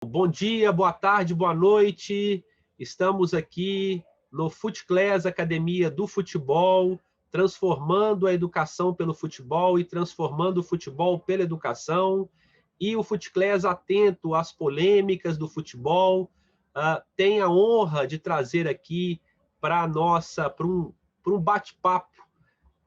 Bom dia, boa tarde, boa noite. Estamos aqui no FutClass, Academia do Futebol, transformando a educação pelo futebol e transformando o futebol pela educação. E o FutClass, atento às polêmicas do futebol, tem a honra de trazer aqui para um bate-papo,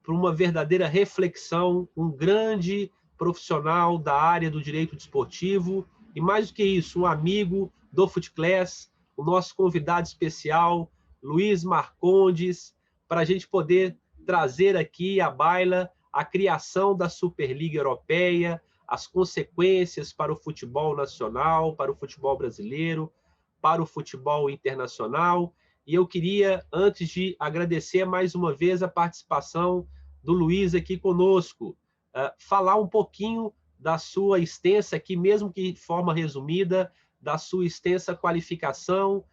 para uma verdadeira reflexão, um grande profissional da área do direito desportivo e, mais do que isso, um amigo do FutClass, o nosso convidado especial, Luiz Marcondes, para a gente poder trazer aqui à baila a criação da Superliga Europeia, as consequências para o futebol nacional, para o futebol brasileiro, para o futebol internacional. E eu queria, antes de agradecer mais uma vez a participação do Luiz aqui conosco, falar um pouquinho da sua extensa, aqui mesmo que de forma resumida, da sua extensa qualificação.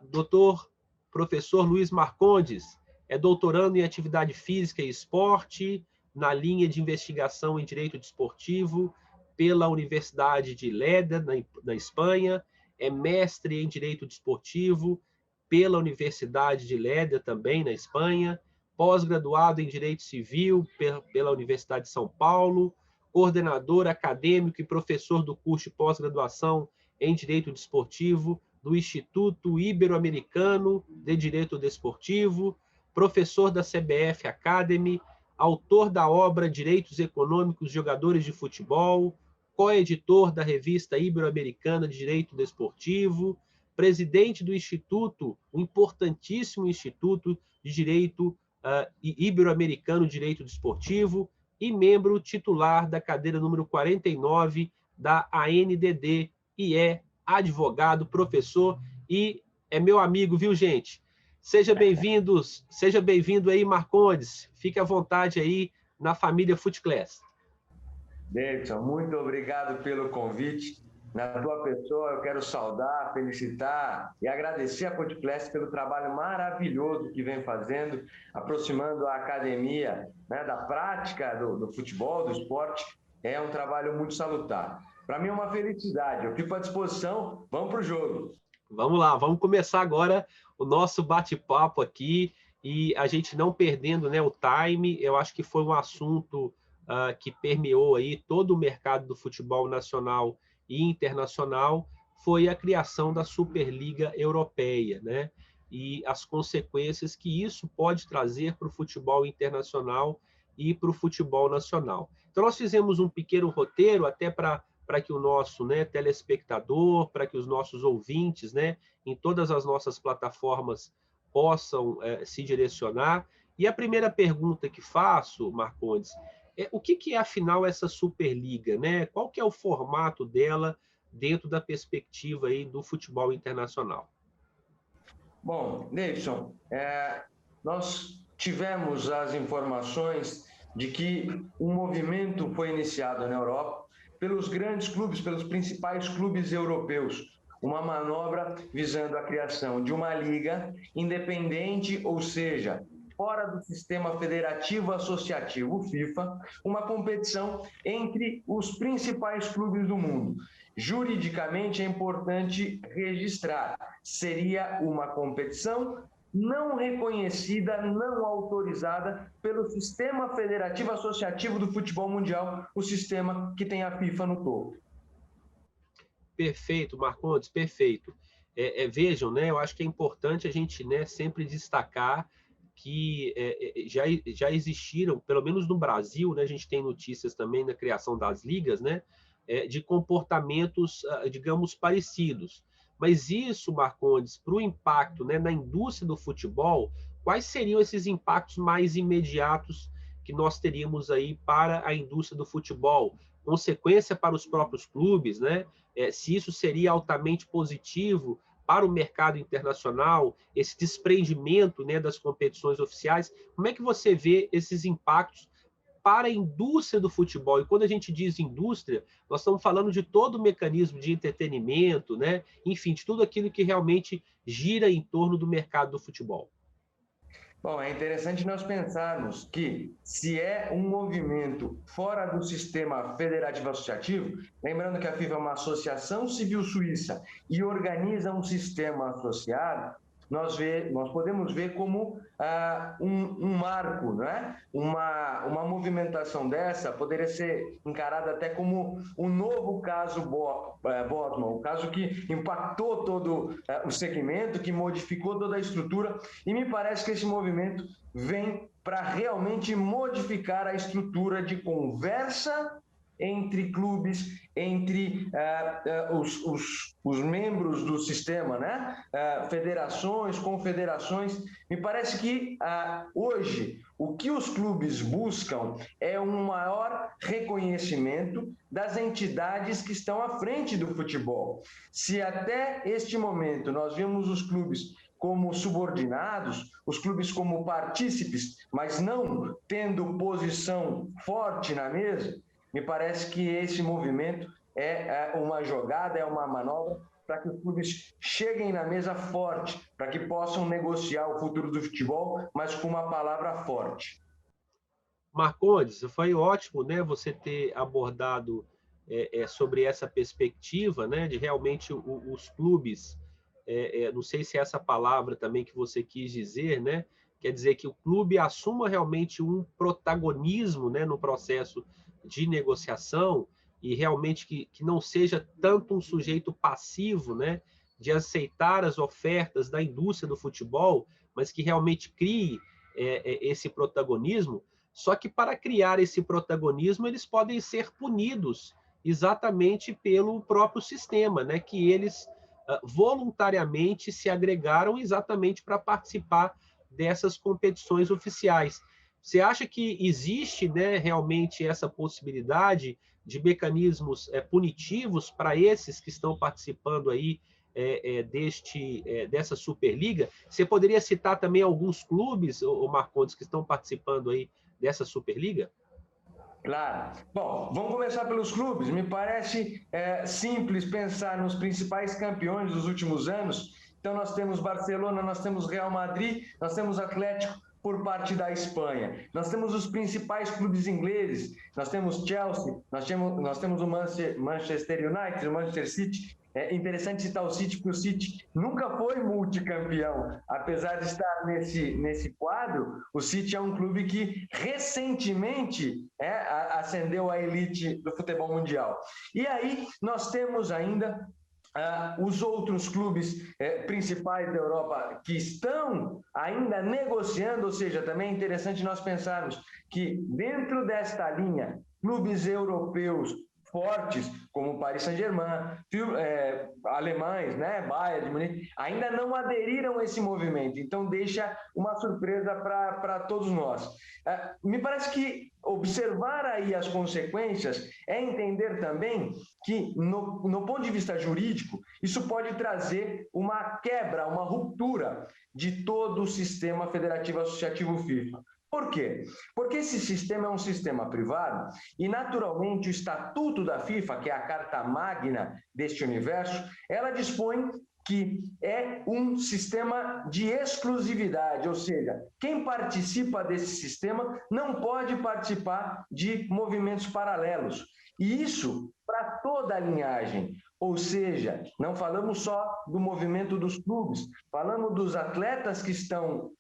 Doutor professor Luiz Marcondes é doutorando em atividade física e esporte, na linha de investigação em direito desportivo, pela Universidade de Lleida, na Espanha, é mestre em direito desportivo pela Universidade de Lleida, também na Espanha, pós-graduado em Direito Civil pela Universidade de São Paulo, coordenador acadêmico e professor do curso de pós-graduação em Direito Desportivo do Instituto Ibero-Americano de Direito Desportivo, professor da CBF Academy, autor da obra Direitos Econômicos de Jogadores de Futebol, coeditor da revista Ibero-Americana de Direito Desportivo, presidente do Instituto, um importantíssimo Instituto de Direito Ibero-Americano de Direito Desportivo, e membro titular da cadeira número 49 da ANDD, e é advogado, professor, e é meu amigo, viu, gente? Seja bem-vindo aí, Marcondes. Fique à vontade aí na família FutClass. Davidson, muito obrigado pelo convite. Na tua pessoa, eu quero saudar, felicitar e agradecer a FutClass pelo trabalho maravilhoso que vem fazendo, aproximando a academia, né, da prática do futebol, do esporte. É um trabalho muito salutar. Para mim é uma felicidade. Eu fico à disposição. Vamos para o jogo. Vamos lá, vamos começar agora o nosso bate-papo aqui e a gente não perdendo, né, o time. Eu acho que foi um assunto que permeou aí todo o mercado do futebol nacional e internacional, foi a criação da Superliga Europeia, né? E as consequências que isso pode trazer para o futebol internacional e para o futebol nacional. Então, nós fizemos um pequeno roteiro até para que o nosso, né, telespectador, para que os nossos ouvintes, né, em todas as nossas plataformas possam se direcionar. E a primeira pergunta que faço, Marcondes, o que é, afinal, essa Superliga, né? Qual que é o formato dela dentro da perspectiva aí do futebol internacional? Bom, Davidson, nós tivemos as informações de que um movimento foi iniciado na Europa pelos grandes clubes, pelos principais clubes europeus, uma manobra visando a criação de uma liga independente, ou seja, fora do sistema federativo associativo FIFA, uma competição entre os principais clubes do mundo. Juridicamente é importante registrar, seria uma competição não reconhecida, não autorizada pelo Sistema Federativo Associativo do Futebol Mundial, o sistema que tem a FIFA no topo. Perfeito, Marcondes, perfeito. Vejam, né, eu acho que é importante a gente, né, sempre destacar que já existiram, pelo menos no Brasil, né, a gente tem notícias também na criação das ligas, né, de comportamentos, digamos, parecidos. Mas isso, Marcondes, para o impacto, né, na indústria do futebol, quais seriam esses impactos mais imediatos que nós teríamos aí para a indústria do futebol? Consequência para os próprios clubes, né? Se isso seria altamente positivo para o mercado internacional, esse desprendimento, né, das competições oficiais. Como é que você vê esses impactos para a indústria do futebol? E quando a gente diz indústria, nós estamos falando de todo o mecanismo de entretenimento, né? Enfim, de tudo aquilo que realmente gira em torno do mercado do futebol. Bom, é interessante nós pensarmos que, se é um movimento fora do sistema federativo associativo, lembrando que a FIFA é uma associação civil suíça e organiza um sistema associado, nós podemos ver como um marco, né? Uma movimentação dessa poderia ser encarada até como um novo caso Bosman, um caso que impactou todo o segmento, que modificou toda a estrutura, e me parece que esse movimento vem para realmente modificar a estrutura de conversa entre clubes, entre os membros do sistema, né? Federações, confederações. Me parece que hoje o que os clubes buscam é um maior reconhecimento das entidades que estão à frente do futebol. Se até este momento nós vimos os clubes como subordinados, os clubes como partícipes, mas não tendo posição forte na mesa, me parece que esse movimento é uma jogada, é uma manobra para que os clubes cheguem na mesa forte, para que possam negociar o futuro do futebol, mas com uma palavra forte. Marcondes, foi ótimo, né, você ter abordado sobre essa perspectiva, né, de realmente os clubes, não sei se é essa palavra também que você quis dizer, né, quer dizer que o clube assuma realmente um protagonismo, né, no processo de negociação e realmente que não seja tanto um sujeito passivo, né, de aceitar as ofertas da indústria do futebol, mas que realmente crie esse protagonismo. Só que para criar esse protagonismo, eles podem ser punidos exatamente pelo próprio sistema, né? Que eles voluntariamente se agregaram exatamente para participar dessas competições oficiais. Você acha que existe, né, realmente essa possibilidade de mecanismos punitivos para esses que estão participando aí dessa Superliga? Você poderia citar também alguns clubes, Marcondes, que estão participando aí dessa Superliga? Claro. Bom, vamos começar pelos clubes. Me parece simples pensar nos principais campeões dos últimos anos. Então, nós temos Barcelona, nós temos Real Madrid, nós temos Atlético por parte da Espanha. Nós temos os principais clubes ingleses. Nós temos Chelsea, nós temos o Manchester United, o Manchester City. É interessante citar o City, porque o City nunca foi multicampeão. Apesar de estar nesse quadro, o City é um clube que recentemente ascendeu à elite do futebol mundial. E aí nós temos ainda os outros clubes principais da Europa que estão ainda negociando, ou seja, também é interessante nós pensarmos que dentro desta linha, clubes europeus fortes, como o Paris Saint-Germain, alemães, né, Bayern de Munique, ainda não aderiram a esse movimento. Então, deixa uma surpresa para todos nós. Me parece que observar aí as consequências é entender também que, no ponto de vista jurídico, isso pode trazer uma quebra, uma ruptura de todo o sistema federativo associativo FIFA. Por quê? Porque esse sistema é um sistema privado e, naturalmente, o Estatuto da FIFA, que é a carta magna deste universo, ela dispõe que é um sistema de exclusividade, ou seja, quem participa desse sistema não pode participar de movimentos paralelos. E isso para toda a linhagem. Ou seja, não falamos só do movimento dos clubes, falamos dos atletas que estão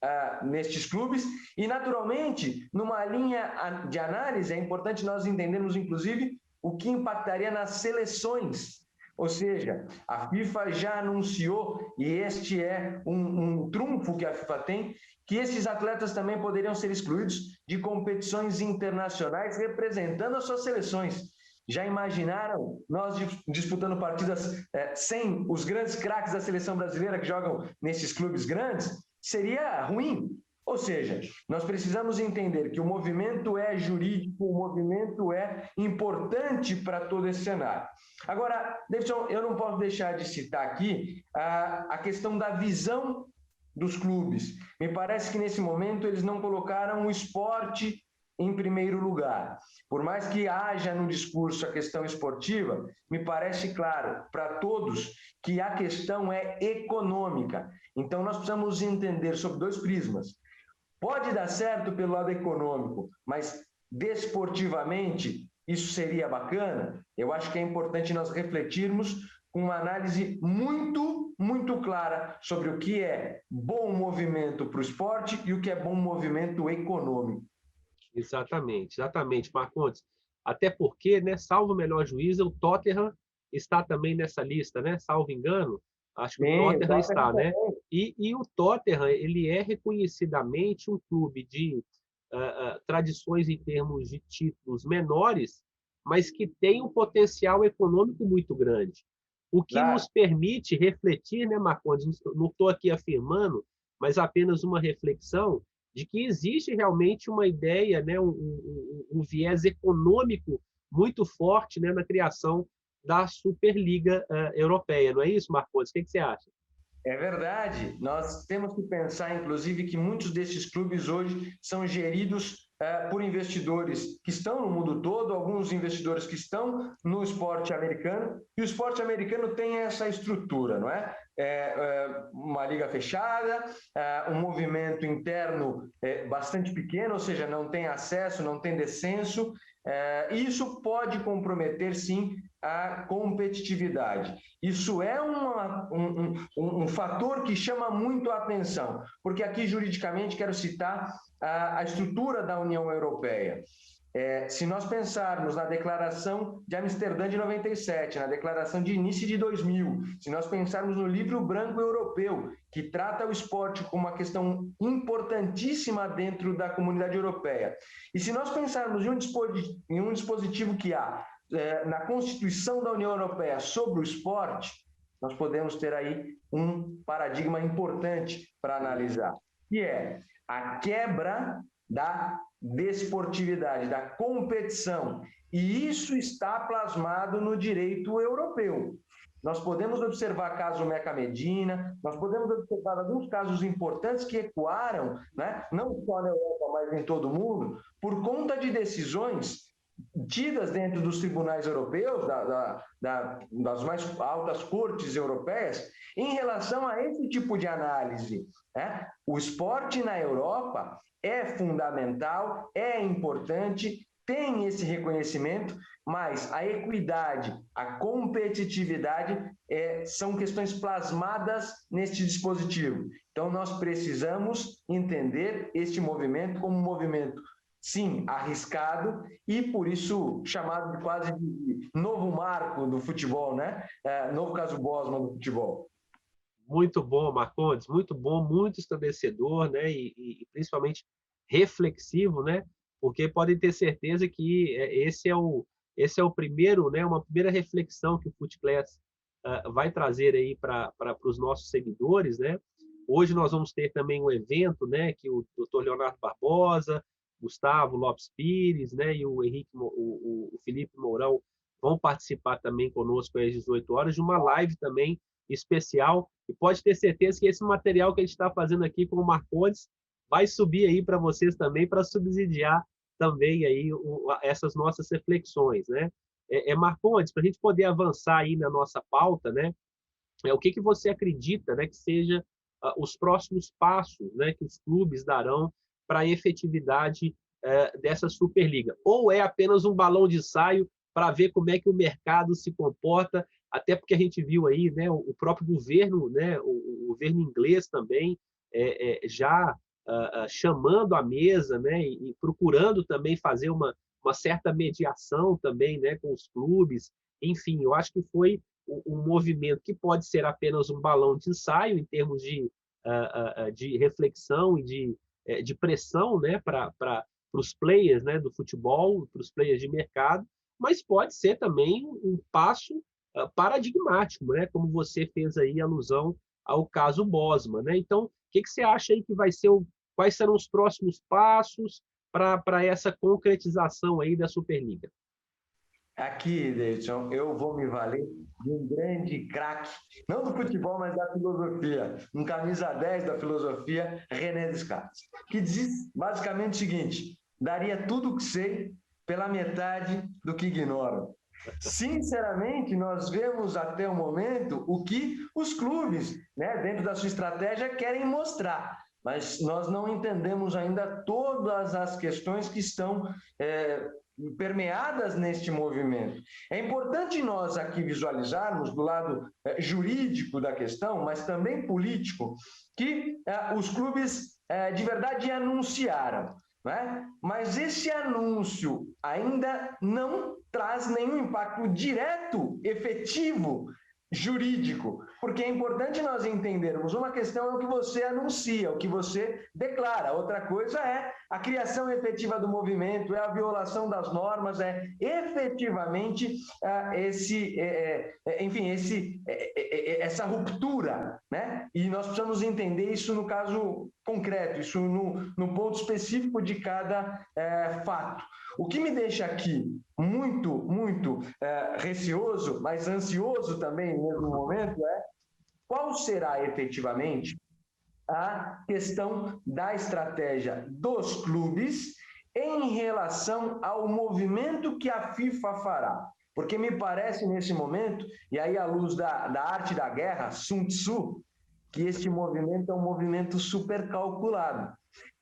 nestes clubes e, naturalmente, numa linha de análise, é importante nós entendermos, inclusive, o que impactaria nas seleções. Ou seja, a FIFA já anunciou, e este é um trunfo que a FIFA tem, que esses atletas também poderiam ser excluídos de competições internacionais representando as suas seleções. Já imaginaram nós disputando partidas sem os grandes craques da seleção brasileira que jogam nesses clubes grandes? Seria ruim. Ou seja, nós precisamos entender que o movimento é jurídico, o movimento é importante para todo esse cenário. Agora, Davidson, eu não posso deixar de citar aqui a questão da visão dos clubes. Me parece que nesse momento eles não colocaram o esporte em primeiro lugar. Por mais que haja no discurso a questão esportiva, me parece claro para todos que a questão é econômica. Então, nós precisamos entender sobre dois prismas. Pode dar certo pelo lado econômico, mas desportivamente isso seria bacana? Eu acho que é importante nós refletirmos com uma análise muito, muito clara sobre o que é bom movimento para o esporte e o que é bom movimento econômico. Exatamente, Marcondes. Até porque, né, salvo o melhor juízo, o Tottenham está também nessa lista, né? Salvo engano, acho que o Sim, Tottenham está, né? E o Tottenham, ele é reconhecidamente um clube de tradições em termos de títulos menores, mas que tem um potencial econômico muito grande. O que Claro. nos permite refletir, né, Marcondes? Não estou aqui afirmando, mas apenas uma reflexão de que existe realmente uma ideia, né, um viés econômico muito forte, né, na criação da Superliga Europeia. Não é isso, Marcondes? O que você acha? É verdade. Nós temos que pensar, inclusive, que muitos desses clubes hoje são geridos por investidores que estão no mundo todo, alguns investidores que estão no esporte americano, e o esporte americano tem essa estrutura, não é? Uma liga fechada, um movimento interno bastante pequeno, ou seja, não tem acesso, não tem descenso. Isso pode comprometer, sim, a competitividade. Isso é um fator que chama muito a atenção, porque aqui, juridicamente, quero citar a estrutura da União Europeia. Se nós pensarmos na Declaração de Amsterdã de 97, na Declaração de início de 2000, se nós pensarmos no Livro Branco Europeu, que trata o esporte como uma questão importantíssima dentro da comunidade europeia, e se nós pensarmos em um dispositivo que há na Constituição da União Europeia sobre o esporte, nós podemos ter aí um paradigma importante para analisar, que é a quebra da desportividade, da competição. E isso está plasmado no direito europeu. Nós podemos observar caso Meca Medina, nós podemos observar alguns casos importantes que ecoaram, né, não só na Europa, mas em todo o mundo, por conta de decisões tidas dentro dos tribunais europeus, das mais altas cortes europeias, em relação a esse tipo de análise. Né? O esporte na Europa é fundamental, é importante, tem esse reconhecimento, mas a equidade, a competitividade são questões plasmadas neste dispositivo. Então, nós precisamos entender este movimento como um movimento, sim, arriscado e, por isso, chamado de quase de novo marco do futebol, né? Novo caso Bosman do futebol. Muito bom, Marcondes, muito bom, muito esclarecedor, né? E principalmente reflexivo, né? Porque podem ter certeza que esse é o primeiro, né? Uma primeira reflexão que o FutClass vai trazer aí para os nossos seguidores, né? Hoje nós vamos ter também um evento, né? Que o Dr. Leonardo Barbosa, Gustavo Lopes Pires, né? E o Henrique, o Felipe Mourão vão participar também conosco às 18 horas de uma live também especial, e pode ter certeza que esse material que a gente está fazendo aqui com o Marcondes vai subir aí para vocês também, para subsidiar também aí essas nossas reflexões, né? Marcondes, para a gente poder avançar aí na nossa pauta, né? O que você acredita, né, que seja os próximos passos, né, que os clubes darão para a efetividade dessa Superliga? Ou é apenas um balão de ensaio para ver como é que o mercado se comporta, até porque a gente viu aí, né, o próprio governo, né, o governo inglês também já chamando à mesa, né, e procurando também fazer uma certa mediação também, né, com os clubes. Enfim, eu acho que foi um movimento que pode ser apenas um balão de ensaio em termos de reflexão e de pressão, né, para os players, né, do futebol, para os players de mercado, mas pode ser também um passo paradigmático, né, como você fez aí alusão ao caso Bosman, né? Então, o que você acha aí que vai ser quais serão os próximos passos para essa concretização aí da Superliga? Aqui, Davidson, eu vou me valer de um grande craque, não do futebol, mas da filosofia, um camisa 10 da filosofia, René Descartes, que diz basicamente o seguinte: daria tudo o que sei pela metade do que ignoro. Sinceramente, nós vemos até o momento o que os clubes, né, dentro da sua estratégia, querem mostrar. mas nós não entendemos ainda todas as questões que estão permeadas neste movimento. É importante nós aqui visualizarmos do lado jurídico da questão, mas também político, que os clubes de verdade anunciaram, né? Mas esse anúncio ainda não traz nenhum impacto direto, efetivo, jurídico, porque é importante nós entendermos, uma questão é o que você anuncia, o que você declara, outra coisa é a criação efetiva do movimento, é a violação das normas, é efetivamente essa ruptura, né? E nós precisamos entender isso no caso concreto, isso no ponto específico de cada fato. O que me deixa aqui muito receoso, mas ansioso também no mesmo momento, é qual será efetivamente a questão da estratégia dos clubes em relação ao movimento que a FIFA fará. Porque me parece nesse momento, e aí à luz da arte da guerra, Sun Tzu, que este movimento é um movimento super calculado.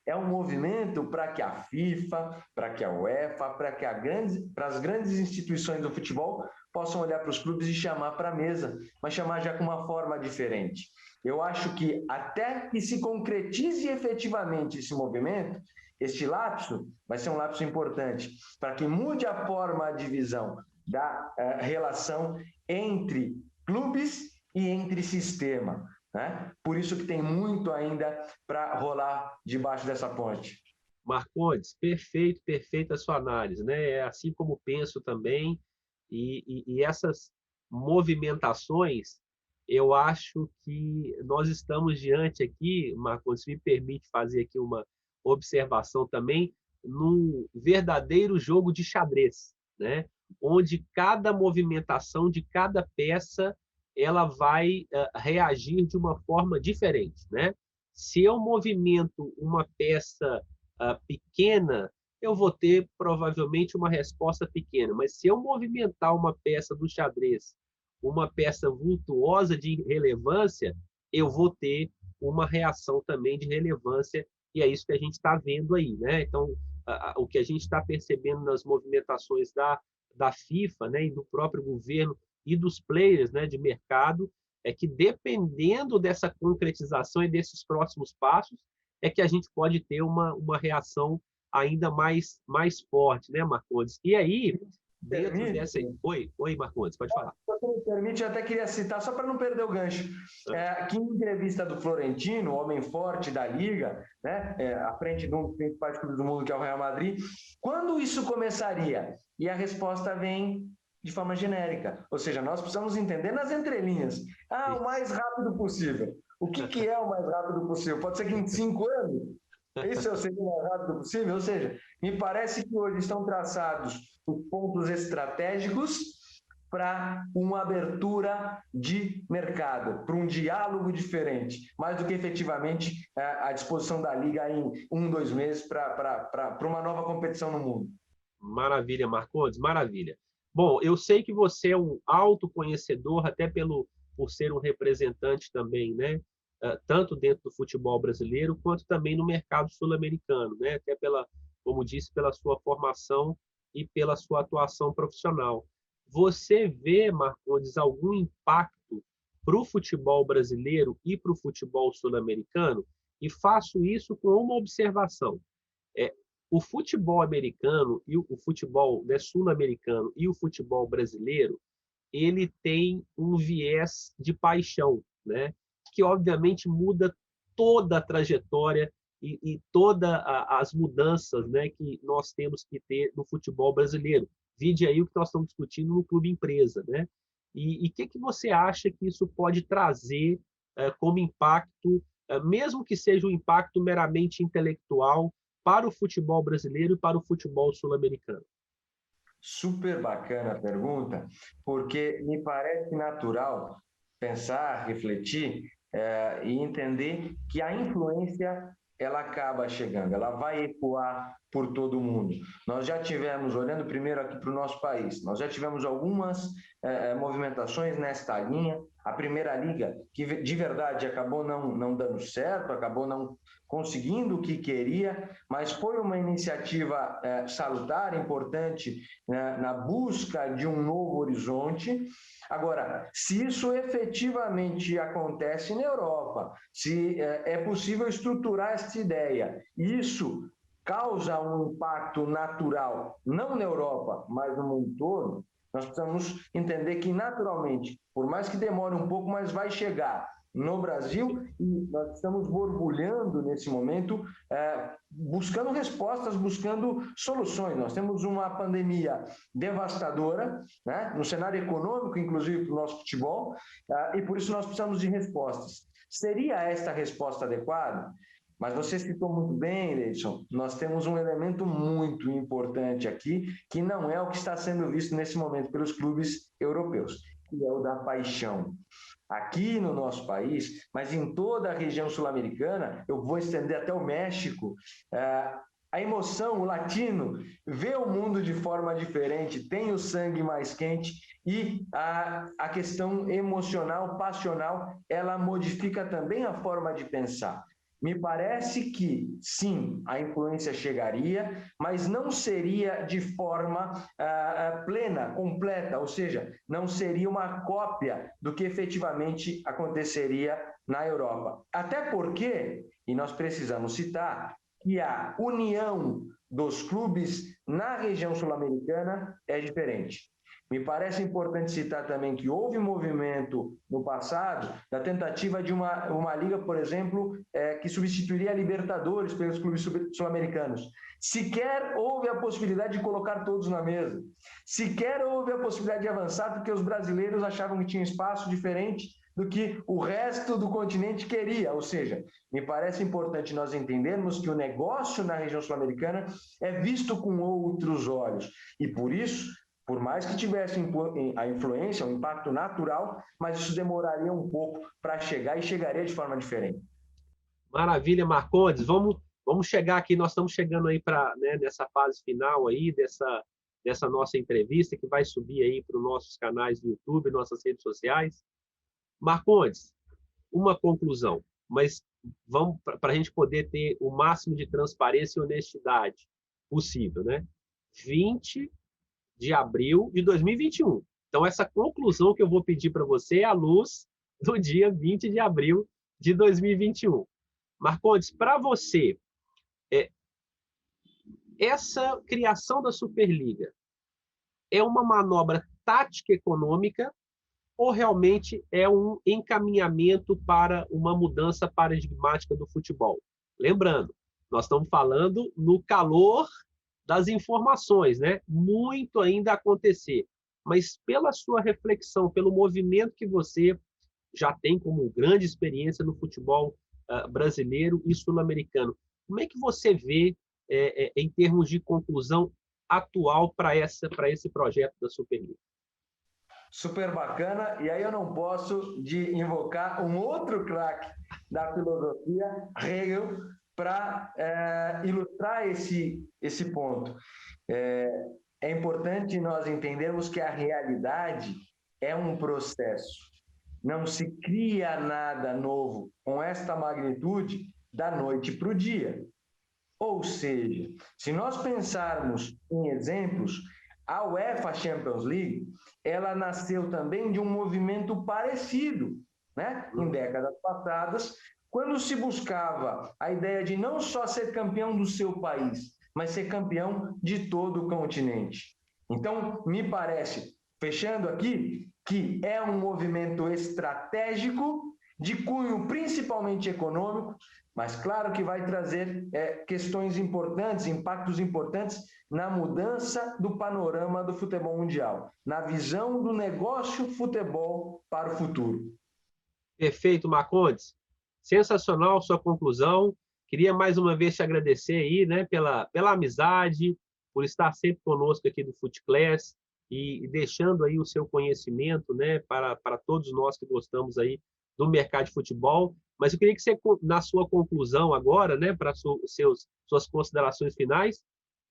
É um movimento para que a FIFA, para que a UEFA, para as grandes instituições do futebol possam olhar para os clubes e chamar para a mesa, mas chamar já com uma forma diferente. Eu acho que até que se concretize efetivamente esse movimento, este lapso vai ser um lapso importante, para que mude a forma de divisão da relação entre clubes e entre sistema. Né? Por isso que tem muito ainda para rolar debaixo dessa ponte. Marcondes, perfeita a sua análise, né? É assim como penso também, e essas movimentações, eu acho que nós estamos diante aqui, Marcondes, se me permite fazer aqui uma observação também, num verdadeiro jogo de xadrez, né? Onde cada movimentação de cada peça ela vai reagir de uma forma diferente, né? Se eu movimento uma peça pequena, eu vou ter provavelmente uma resposta pequena. Mas se eu movimentar uma peça do xadrez, uma peça vultuosa de relevância, eu vou ter uma reação também de relevância, e é isso que a gente está vendo aí, né? Então, o que a gente está percebendo nas movimentações da FIFA, né, e do próprio governo e dos players, né, de mercado, é que dependendo dessa concretização e desses próximos passos, é que a gente pode ter uma reação ainda mais forte, né, Marcondes? E aí, dentro dessa... Oi, Marcondes, pode falar. Se me permite, eu até queria citar, só para não perder o gancho, que em entrevista do Florentino, homem forte da Liga, né, à frente de um dos principais clubes do mundo, que é o Real Madrid, quando isso começaria? E a resposta vem de forma genérica, ou seja, nós precisamos entender nas entrelinhas, o mais rápido possível. O que é o mais rápido possível? Pode ser que em 5 anos, isso seria o mais rápido possível? Ou seja, me parece que hoje estão traçados os pontos estratégicos para uma abertura de mercado, para um diálogo diferente, mais do que efetivamente a disposição da Liga em 1, 2 meses para uma nova competição no mundo. Maravilha, Marcondes, maravilha. Bom, eu sei que você é um autoconhecedor, até por ser um representante também, né? Tanto dentro do futebol brasileiro, quanto também no mercado sul-americano, né? Até como disse, pela sua formação e pela sua atuação profissional. Você vê, Marcondes, algum impacto para o futebol brasileiro e para o futebol sul-americano? E faço isso com uma observação. O futebol americano e o futebol, né, sul-americano e o futebol brasileiro, ele tem um viés de paixão, né, que obviamente muda toda a trajetória e todas as mudanças, né, que nós temos que ter no futebol brasileiro. Vide aí o que nós estamos discutindo no Clube Empresa, né? E o que você acha que isso pode trazer como impacto, mesmo que seja um impacto meramente intelectual, para o futebol brasileiro e para o futebol sul-americano? Super bacana a pergunta, porque me parece natural pensar, refletir e entender que a influência ela acaba chegando, ela vai ecoar por todo o mundo. Nós já tivemos, olhando primeiro aqui para o nosso país, nós já tivemos algumas movimentações nesta linha, a Primeira Liga, que de verdade acabou não dando certo, acabou não conseguindo o que queria, mas foi uma iniciativa salutar, importante, na busca de um novo horizonte. Agora, se isso efetivamente acontece na Europa, se é possível estruturar essa ideia, isso causa um impacto natural, não na Europa, mas no mundo todo, nós precisamos entender que, naturalmente, por mais que demore um pouco, mas vai chegar no Brasil, e nós estamos borbulhando nesse momento, buscando respostas, buscando soluções. Nós temos uma pandemia devastadora, né, no cenário econômico, inclusive para o nosso futebol, e por isso nós precisamos de respostas. Seria esta a resposta adequada? Mas você citou muito bem, Leidson, nós temos um elemento muito importante aqui, que não é o que está sendo visto nesse momento pelos clubes europeus, que é o da paixão. Aqui no nosso país, mas em toda a região sul-americana, eu vou estender até o México, a emoção, o latino, vê o mundo de forma diferente, tem o sangue mais quente e a questão emocional, passional, ela modifica também a forma de pensar. Me parece que, sim, a influência chegaria, mas não seria de forma plena, completa, ou seja, não seria uma cópia do que efetivamente aconteceria na Europa. Até porque, e nós precisamos citar, que a união dos clubes na região sul-americana é diferente. Me parece importante citar também que houve um movimento no passado da tentativa de uma liga, por exemplo, que substituiria a Libertadores pelos clubes sul-americanos. Sequer houve a possibilidade de colocar todos na mesa. Sequer houve a possibilidade de avançar, porque os brasileiros achavam que tinha espaço diferente do que o resto do continente queria. Ou seja, me parece importante nós entendermos que o negócio na região sul-americana é visto com outros olhos. E por isso, por mais que tivesse a influência, o impacto natural, mas isso demoraria um pouco para chegar e chegaria de forma diferente. Maravilha, Marcondes. Vamos chegar aqui, nós estamos chegando aí nessa fase final aí dessa nossa entrevista, que vai subir aí para os nossos canais do YouTube, nossas redes sociais. Marcondes, uma conclusão, mas vamos para a gente poder ter o máximo de transparência e honestidade possível, né? 20 de abril de 2021. Então, essa conclusão que eu vou pedir para você é à luz do dia 20 de abril de 2021. Marcondes, para você, essa criação da Superliga é uma manobra tática econômica ou realmente é um encaminhamento para uma mudança paradigmática do futebol? Lembrando, nós estamos falando no calor das informações, né? Muito ainda a acontecer. Mas pela sua reflexão, pelo movimento que você já tem como grande experiência no futebol brasileiro e sul-americano, como é que você vê, em termos de conclusão atual para esse projeto da Superliga? Super bacana, e aí eu não posso de invocar um outro craque da filosofia, Hegel, para ilustrar esse ponto. É importante nós entendermos que a realidade é um processo. Não se cria nada novo com esta magnitude da noite para o dia. Ou seja, se nós pensarmos em exemplos, a UEFA Champions League, ela nasceu também de um movimento parecido, né? Em décadas passadas, quando se buscava a ideia de não só ser campeão do seu país, mas ser campeão de todo o continente. Então, me parece, fechando aqui, que é um movimento estratégico, de cunho principalmente econômico, mas claro que vai trazer questões importantes, impactos importantes na mudança do panorama do futebol mundial, na visão do negócio futebol para o futuro. Perfeito, Marcondes. Sensacional sua conclusão. Queria mais uma vez te agradecer aí, né, pela amizade, por estar sempre conosco aqui do FutClass e deixando aí o seu conhecimento, né, para todos nós que gostamos aí do mercado de futebol. Mas eu queria que você, na sua conclusão agora, né, para suas considerações finais,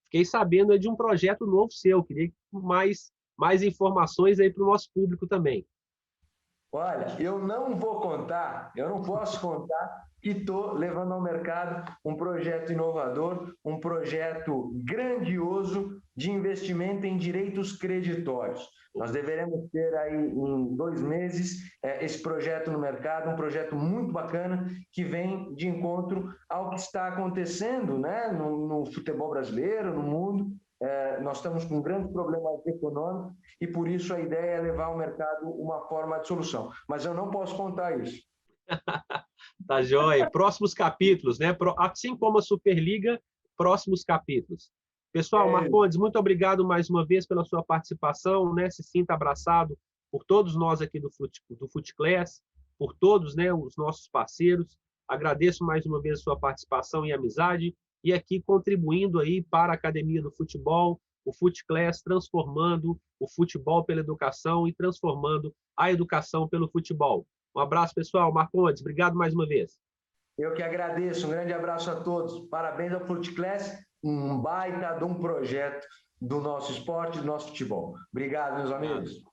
fiquei sabendo de um projeto novo seu. Queria mais informações aí para o nosso público também. Olha, eu não vou contar, eu não posso contar que estou levando ao mercado um projeto inovador, um projeto grandioso de investimento em direitos creditórios. Nós deveremos ter aí em 2 meses esse projeto no mercado, um projeto muito bacana que vem de encontro ao que está acontecendo, né, no futebol brasileiro, no mundo. Nós estamos com grandes problemas econômicos e, por isso, a ideia é levar ao mercado uma forma de solução. Mas eu não posso contar isso. Tá joia. Próximos capítulos, né? Assim como a Superliga, próximos capítulos. Pessoal, Marcondes, muito obrigado mais uma vez pela sua participação, né? Se sinta abraçado por todos nós aqui do FutClass, por todos, né, os nossos parceiros. Agradeço mais uma vez a sua participação e amizade e aqui contribuindo aí para a Academia do Futebol, o FutClass transformando o futebol pela educação e transformando a educação pelo futebol. Um abraço, pessoal. Marcondes, obrigado mais uma vez. Eu que agradeço. Um grande abraço a todos. Parabéns ao FutClass, um baita de um projeto do nosso esporte, do nosso futebol. Obrigado, meus amigos.